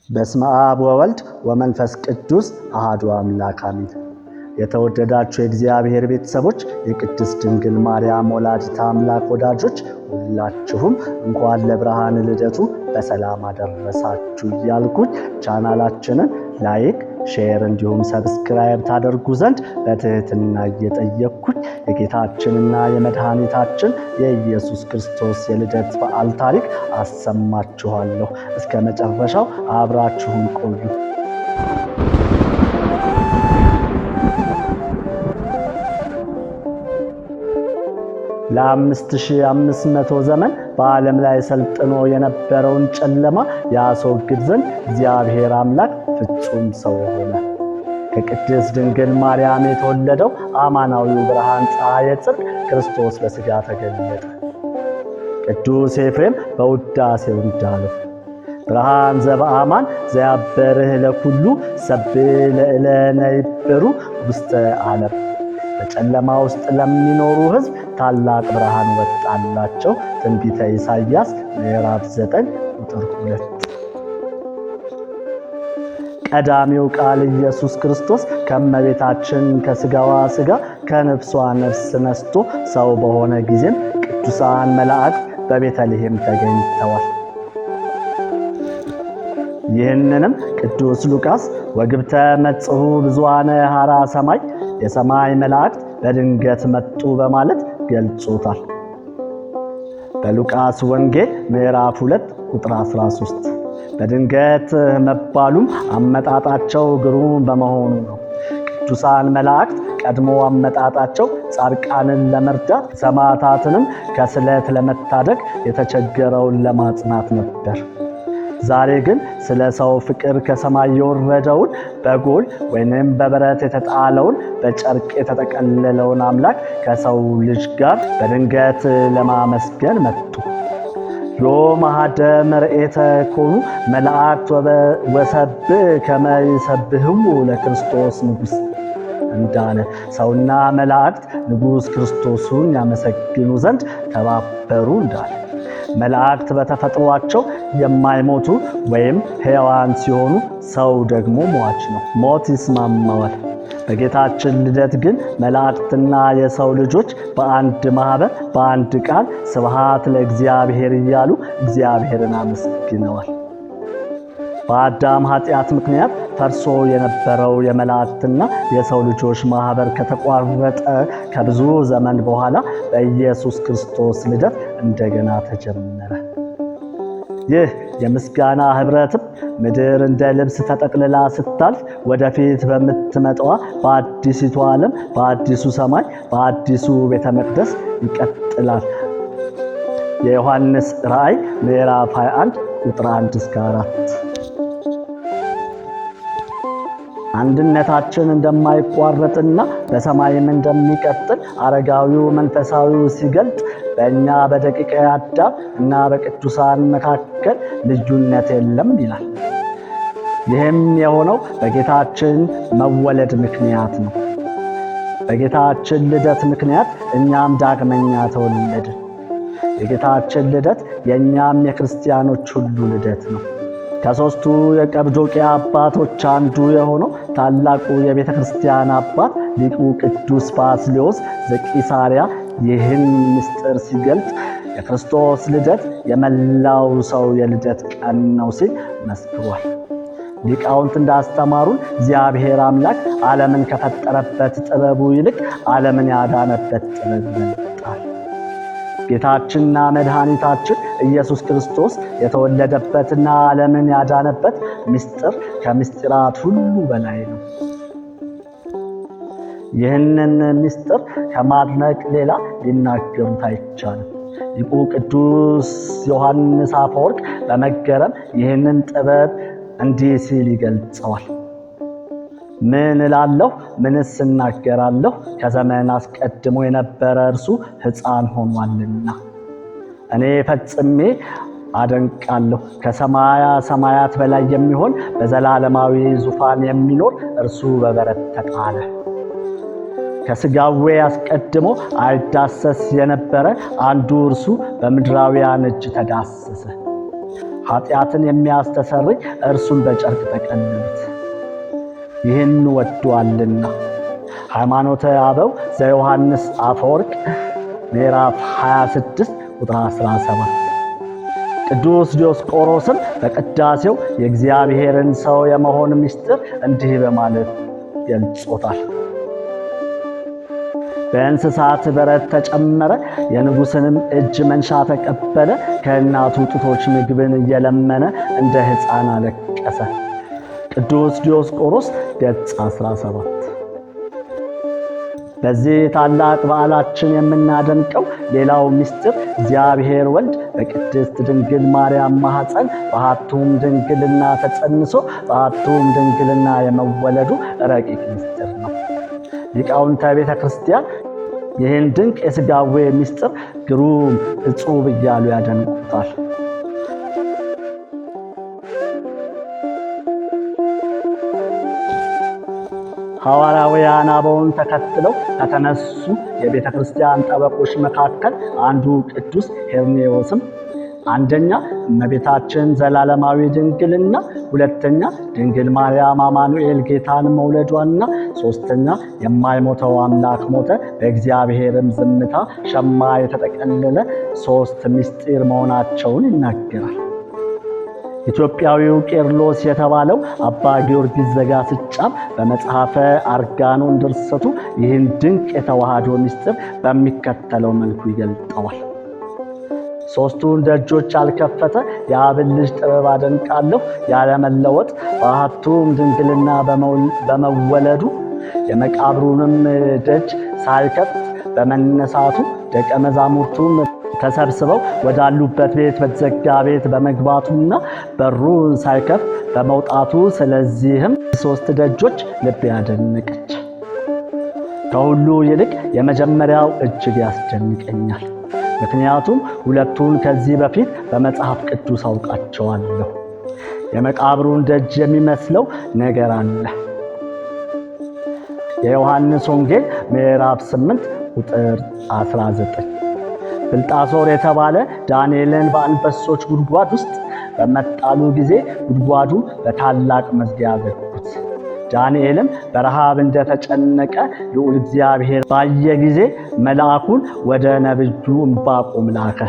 በስመ አብ ወወልድ ወመንፈስ ቅዱስ አሐዱ አምላክ አሜን። የተወደዳችሁ የእግዚአብሔር ቤተሰቦች፣ የቅድስት ድንግል ማርያም ወላዲተ አምላክ ወዳጆች ሁላችሁም እንኳን ለብርሃነ ልደቱ በሰላም አደረሳችሁ እያልኩኝ ቻናላችንን ላይክ፣ ሼር እንዲሁም ሰብስክራይብ ታደርጉ ዘንድ በትህትና እየጠየቅኩኝ የጌታችንና የመድኃኒታችን የኢየሱስ ክርስቶስ የልደት በዓል ታሪክ አሰማችኋለሁ። እስከ መጨረሻው አብራችሁን ቆዩ። ለ5500 ዘመን በዓለም ላይ ሰልጥኖ የነበረውን ጨለማ ያስወግድ ዘንድ እግዚአብሔር አምላክ ፍጹም ሰው ሆነ። ከቅድስት ድንግል ማርያም የተወለደው አማናዊው ብርሃን ፀሐየ ጽድቅ ክርስቶስ በሥጋ ተገለጠ። ቅዱስ ኤፍሬም በውዳሴው እንዳለው ብርሃን ዘበአማን ዘያበርህ ለኩሉ ሰብእ ለእለነ ይበሩ ውስተ ዓለም። በጨለማ ውስጥ ለሚኖሩ ሕዝብ ታላቅ ብርሃን ወጣላቸው። ትንቢተ ኢሳይያስ ምዕራፍ 9 ቁጥር 2። ቀዳሚው ቃል ኢየሱስ ክርስቶስ ከእመቤታችን ከሥጋዋ ሥጋ ከነፍሷ ነፍስ ነስቶ ሰው በሆነ ጊዜም ቅዱሳን መላእክት በቤተልሔም ተገኝተዋል። ይህንንም ቅዱስ ሉቃስ ወግብተ መጽሑ ብዙኃነ ሐራ ሰማይ፣ የሰማይ መላእክት በድንገት መጡ በማለት ገልጾታል። በሉቃስ ወንጌል ምዕራፍ 2 ቁጥር 13 በድንገት መባሉም አመጣጣቸው ግሩም በመሆኑ ነው። ቅዱሳን መላእክት ቀድሞ አመጣጣቸው ጻድቃንን ለመርዳት ሰማዕታትንም ከስለት ለመታደግ የተቸገረውን ለማጽናት ነበር። ዛሬ ግን ስለ ሰው ፍቅር ከሰማይ የወረደውን በጎል ወይንም በብረት የተጣለውን በጨርቅ የተጠቀለለውን አምላክ ከሰው ልጅ ጋር በድንገት ለማመስገን መጡ። ዮም አሐደ መርኤተ ኮኑ መላእክት ወሰብእ ከመ ይሰብሕዎ ለክርስቶስ ንጉሥ እንዳለ ሰውና መላእክት ንጉሥ ክርስቶስን ያመሰግኑ ዘንድ ተባበሩ እንዳለ። መላእክት በተፈጥሯቸው የማይሞቱ ወይም ሕያዋን ሲሆኑ ሰው ደግሞ ሟች ነው፣ ሞት ይስማማዋል። በጌታችን ልደት ግን መላእክትና የሰው ልጆች በአንድ ማኅበር በአንድ ቃል ስብሐት ለእግዚአብሔር እያሉ እግዚአብሔርን አመስግነዋል። በአዳም ኃጢአት ምክንያት ፈርሶ የነበረው የመላእክትና የሰው ልጆች ማኅበር ከተቋረጠ ከብዙ ዘመን በኋላ በኢየሱስ ክርስቶስ ልደት እንደገና ተጀመረ። ይህ የምስጋና ኅብረትም ምድር እንደ ልብስ ተጠቅልላ ስታልፍ ወደፊት በምትመጣዋ በአዲሲቱ ዓለም በአዲሱ ሰማይ በአዲሱ ቤተ መቅደስ ይቀጥላል። የዮሐንስ ራእይ ምዕራፍ 21 ቁጥር 1-4። አንድነታችን እንደማይቋረጥና በሰማይም እንደሚቀጥል አረጋዊው መንፈሳዊው ሲገልጥ በእኛ በደቂቀ አዳም እና በቅዱሳን መካከል ልዩነት የለም ይላል። ይህም የሆነው በጌታችን መወለድ ምክንያት ነው። በጌታችን ልደት ምክንያት እኛም ዳግመኛ ተወለድን። የጌታችን ልደት የእኛም የክርስቲያኖች ሁሉ ልደት ነው። ከሦስቱ የቀጰዶቅያ አባቶች አንዱ የሆነው ታላቁ የቤተ ክርስቲያን አባት ሊቁ ቅዱስ ባስልዮስ ዘቂሳርያ ይህን ምስጢር ሲገልጥ የክርስቶስ ልደት የመላው ሰው የልደት ቀን ነው ሲል መስክሯል። ሊቃውንት እንዳስተማሩን እግዚአብሔር አምላክ ዓለምን ከፈጠረበት ጥበቡ ይልቅ ዓለምን ያዳነበት ጥበብ ይበልጣል። ጌታችንና መድኃኒታችን ኢየሱስ ክርስቶስ የተወለደበትና ዓለምን ያዳነበት ምስጢር ከምስጢራት ሁሉ በላይ ነው። ይህንን ምስጢር ከማድነቅ ሌላ ሊናገሩት አይቻልም። ሊቁ ቅዱስ ዮሐንስ አፈወርቅ በመገረም ይህንን ጥበብ እንዲህ ሲል ይገልጸዋል። ምን እላለሁ? ምንስ እናገራለሁ? ከዘመን አስቀድሞ የነበረ እርሱ ሕፃን ሆኗልና። እኔ ፈጽሜ አደንቃለሁ። ከሰማያ ሰማያት በላይ የሚሆን በዘላለማዊ ዙፋን የሚኖር እርሱ በበረት ተጣለ። ከሥጋዌ አስቀድሞ አይዳሰስ የነበረ አንዱ እርሱ በምድራውያን እጅ ተዳሰሰ። ኃጢአትን የሚያስተሰርይ እርሱን በጨርቅ ጠቀለሉት፣ ይህን ወዷልና። ሃይማኖተ አበው ዘዮሐንስ አፈወርቅ ምዕራፍ 26 ቁጥር 17። ቅዱስ ዲዮስቆሮስም በቅዳሴው የእግዚአብሔርን ሰው የመሆን ምስጢር እንዲህ በማለት ገልጾታል። በእንስሳት በረት ተጨመረ፣ የንጉሥንም እጅ መንሻ ተቀበለ፣ ከእናቱ ጡቶች ምግብን እየለመነ እንደ ሕፃን አለቀሰ። ቅዱስ ዲዮስቆሮስ ገጽ 17። በዚህ ታላቅ በዓላችን የምናደንቀው ሌላው ምስጢር እግዚአብሔር ወልድ በቅድስት ድንግል ማርያም ማኅፀን በአሐቱም ድንግልና ተጸንሶ በአሐቱም ድንግልና የመወለዱ ረቂቅ ምስጢር ነው። ሊቃውንተ ቤተ ክርስቲያን ይህን ድንቅ የሥጋዌ ምስጢር ግሩም እጹብ እያሉ ያደንቁታል። ሐዋርያውያን አበውን ተከትለው ከተነሱ የቤተ ክርስቲያን ጠበቆች መካከል አንዱ ቅዱስ ሄርሜዎስም አንደኛ እመቤታችን ዘላለማዊ ድንግልና፣ ሁለተኛ ድንግል ማርያም አማኑኤል ጌታን መውለዷና፣ ሦስተኛ የማይሞተው አምላክ ሞተ፣ በእግዚአብሔርም ዝምታ ሸማ የተጠቀለለ ሦስት ምስጢር መሆናቸውን ይናገራል። ኢትዮጵያዊው ቄርሎስ የተባለው አባ ጊዮርጊስ ዘጋስጫም በመጽሐፈ አርጋኖን ድርሰቱ ይህን ድንቅ የተዋህዶ ምስጢር በሚከተለው መልኩ ይገልጠዋል። ሦስቱን ደጆች አልከፈተ የአብን ልጅ ጥበብ አደንቃለሁ ያለመለወጥ በአሐቱም ድንግልና በመወለዱ የመቃብሩንም ደጅ ሳይከፍት በመነሳቱ ደቀ መዛሙርቱም ተሰብስበው ወዳሉበት ቤት በተዘጋ ቤት በመግባቱና በሩን ሳይከፍት በመውጣቱ ስለዚህም ሦስት ደጆች ልብ ያደነቀች። ከሁሉ ይልቅ የመጀመሪያው እጅግ ያስደንቀኛል። ምክንያቱም ሁለቱን ከዚህ በፊት በመጽሐፍ ቅዱስ አውቃቸዋለሁ። የመቃብሩን ደጅ የሚመስለው ነገር አለ። የዮሐንስ ወንጌል ምዕራፍ 8 ቁጥር 19። ብልጣሶር የተባለ ዳንኤልን በአንበሶች ጉድጓድ ውስጥ በመጣሉ ጊዜ ጉድጓዱ በታላቅ መዝጊያ ዘጉት። ዳንኤልም በረሃብ እንደተጨነቀ ልዑል እግዚአብሔር ባየ ጊዜ መልአኩን ወደ ነቢዩ ዕንባቆም ላከ።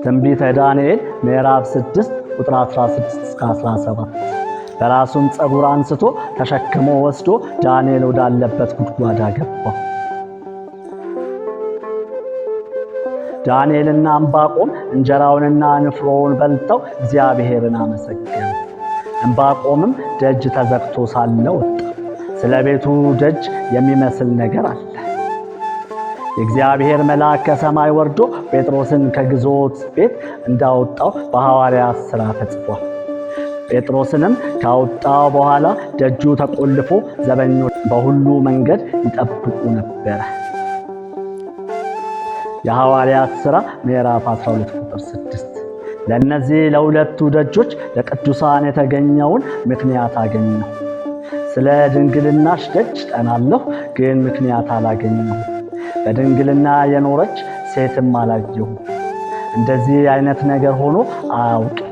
ትንቢተ ዳንኤል ምዕራፍ 6 ቁጥር 16-17። በራሱም ፀጉር አንስቶ ተሸክሞ ወስዶ ዳንኤል ወዳለበት ጉድጓድ አገባው። ዳንኤልና ዕንባቆም እንጀራውንና ንፍሮውን በልተው እግዚአብሔርን አመሰገኑ። ዕንባቆምም ደጅ ተዘግቶ ሳለ ወጣ። ስለ ቤቱ ደጅ የሚመስል ነገር አለ። የእግዚአብሔር መልአክ ከሰማይ ወርዶ ጴጥሮስን ከግዞት ቤት እንዳወጣው በሐዋርያት ሥራ ተጽፏል። ጴጥሮስንም ካወጣው በኋላ ደጁ ተቆልፎ ዘበኞች በሁሉ መንገድ ይጠብቁ ነበረ። የሐዋርያት ሥራ ምዕራፍ 12 ቁጥር 6። ለእነዚህ ለሁለቱ ደጆች ለቅዱሳን የተገኘውን ምክንያት አገኘሁ። ስለ ድንግልናሽ ደጅ ጠናለሁ፣ ግን ምክንያት አላገኘሁም። በድንግልና የኖረች ሴትም አላየሁም። እንደዚህ አይነት ነገር ሆኖ አያውቅም።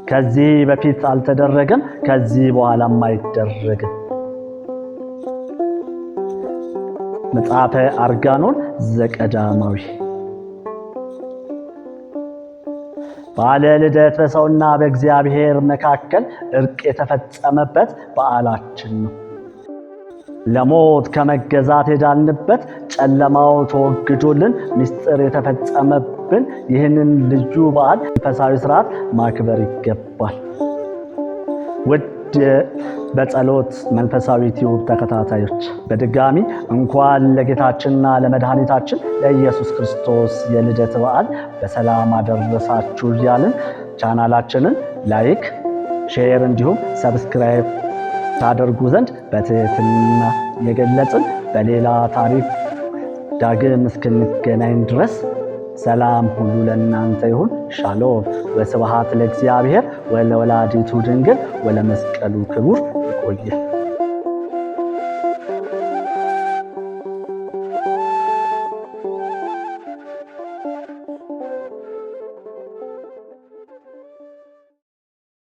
ከዚህ በፊት አልተደረገም፣ ከዚህ በኋላም አይደረግም። መጽሐፈ አርጋኖን ዘቀዳማዊ። በዓለ ልደት በሰውና በእግዚአብሔር መካከል እርቅ የተፈጸመበት በዓላችን ነው። ለሞት ከመገዛት የዳንበት፣ ጨለማው ተወግዶልን ምስጢር የተፈጸመብን ይህንን ልዩ በዓል መንፈሳዊ ሥርዓት ማክበር ይገባል። ውድ በጸሎት መንፈሳዊ ቲዩብ ተከታታዮች በድጋሚ እንኳን ለጌታችንና ለመድኃኒታችን ለኢየሱስ ክርስቶስ የልደት በዓል በሰላም አደረሳችሁ እያልን ቻናላችንን ላይክ፣ ሼር እንዲሁም ሰብስክራይብ ታደርጉ ዘንድ በትህትና የገለጽን በሌላ ታሪክ ዳግም እስክንገናኝ ድረስ ሰላም ሁሉ ለእናንተ ይሁን። ሻሎም። ወስብሐት ለእግዚአብሔር ወለወላዲቱ ድንግል ወለመስቀሉ ክቡር። ይቆየ